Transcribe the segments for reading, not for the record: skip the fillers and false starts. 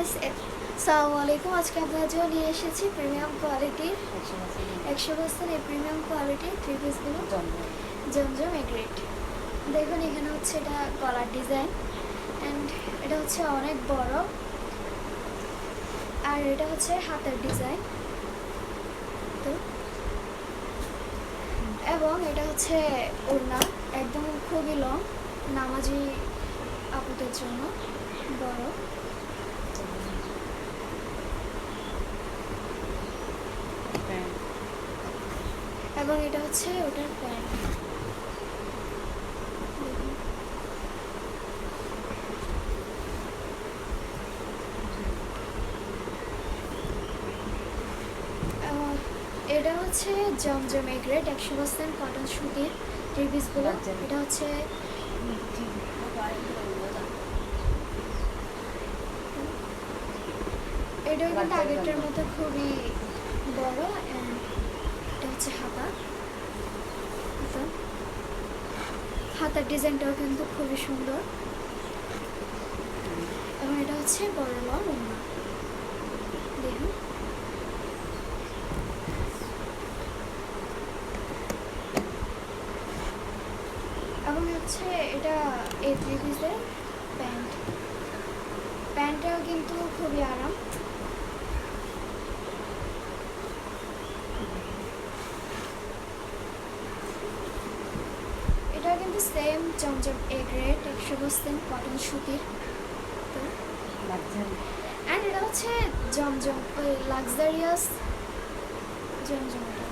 আসসালামু আলাইকুম। আজকে আপনার জন্য নিয়ে এসেছি প্রিমিয়াম কোয়ালিটির 100% এই প্রিমিয়াম কোয়ালিটির থ্রি পিসগুলো জমজম এ গ্রেড। দেখুন এখানে হচ্ছে এটা গলার ডিজাইন অ্যান্ড এটা হচ্ছে অনেক বড়, আর এটা হচ্ছে হাতের ডিজাইন তো, এবং এটা হচ্ছে ওড়না একদম খুবই লং, নামাজি আপুদের জন্য বড়। এবং এটা হচ্ছে ওটার প্যান্ট। এটা হচ্ছে জমজম এ গ্রেড 100% কটন সুতির থ্রি পিসগুলো। এটা হচ্ছে এটাও কিন্তু আগেরটার মতো খুবই বড়। এটা হচ্ছে হাতার ডিজাইনটাও কিন্তু খুবই সুন্দর, এবং এটা হচ্ছে বড় লং ওড়না। দেখুন এবং হচ্ছে এটা এই থ্রি পিসের প্যান্টটাও কিন্তু খুবই আরাম। এটা কিন্তু same Zamzam A grade 100% cotton সুতির তো, অ্যান্ড এটা হচ্ছে জমজম ওই লাক্সারিয়াস জমজম। এটা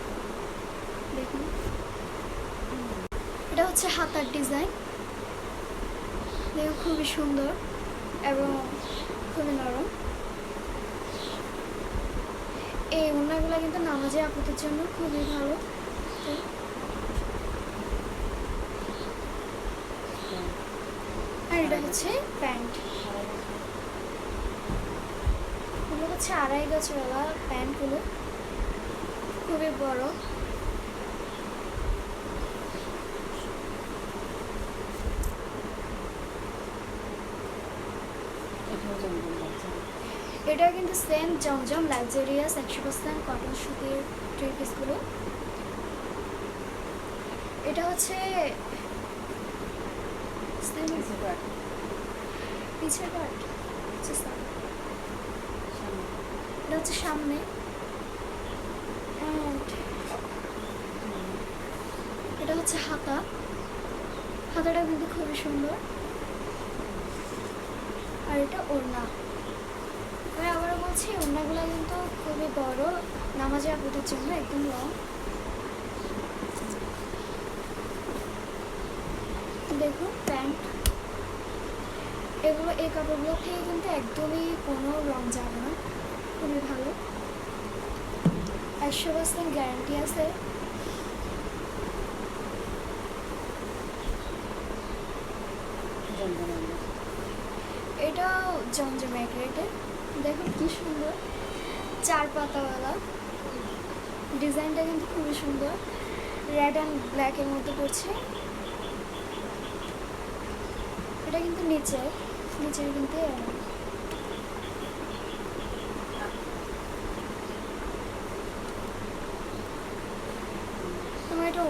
দেখুন এটা হচ্ছে হাতার ডিজাইন, দেখুন খুবই সুন্দর এবং খুবই নরম। এই ওড়নাগুলো কিন্তু নামাজে আপুদের জন্য খুবই ভালো। আর এটা হচ্ছে প্যান্ট, এগুলো হচ্ছে 2.5 গজওয়ালা প্যান্টগুলো, খুবই বড়। এটা কিন্তু সেম জমজম লাক্সারিয়াস 100% কটন সুতির থ্রি পিসগুলো। এটা হচ্ছে পিছের পার্ট, এটা হচ্ছে সামনে, এটা হচ্ছে হাতাটা কিন্তু খুবই সুন্দর। আর এটা ওড়না, আমি আবারও বলছি ওড়নাগুলো কিন্তু খুবই বড়, নামাজে আপুদের জন্য একদম লং। দেখুন প্যান্ট, এগুলো এই কাপড়গুলো থেকে কিন্তু একদমই কোনো রং যাবে না, খুবই ভালো, 100% গ্যারান্টি আছে। এটাও জমজম এক রেটে, দেখুন কি সুন্দর 4 পাতাওয়ালা, ডিজাইনটা কিন্তু খুবই সুন্দর, রেড অ্যান্ড ব্ল্যাকের মধ্যে পড়ছে। এটা কিন্তু নিচের কিন্তু তোমার এটা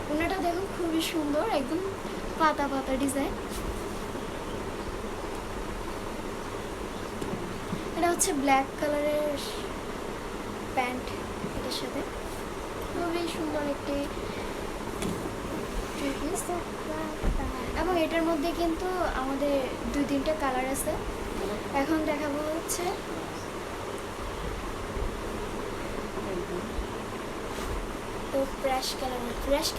ওড়নাটা দেখুন খুবই সুন্দর, একদম পাতা ডিজাইন। এটা হচ্ছে ব্ল্যাক কালারের প্যান্ট, এটার সাথে খুবই সুন্দর একটি থ্রি পিস। এবং এটার মধ্যে কিন্তু আমাদের 2-3টা কালার আছে, এখন দেখাবো হচ্ছে তো ফ্রেশ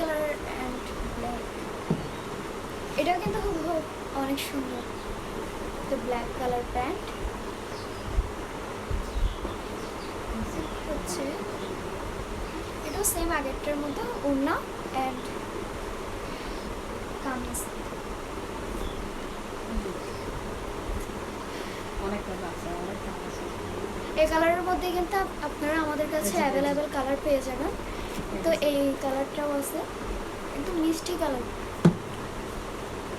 কালার অ্যান্ড ব্ল্যাক। এটাও কিন্তু খুব অনেক সুন্দর, তো ব্ল্যাক কালার প্যান্ট হচ্ছে, এটাও সেম আগেরটার মতো ওড়না অ্যান্ড কামিজ। এই কালারের মধ্যে কিন্তু আপনারা আমাদের কাছে অ্যাভেলেবেল কালার পেয়ে যাবেন। তো এই কালারটাও আছে, একদম মিষ্টি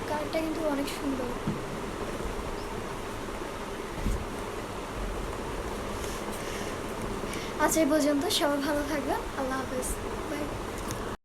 কালারটা কিন্তু অনেক সুন্দর। আজ এই পর্যন্ত, সবাই ভালো থাকবেন, আল্লাহ হাফেজ, বাই।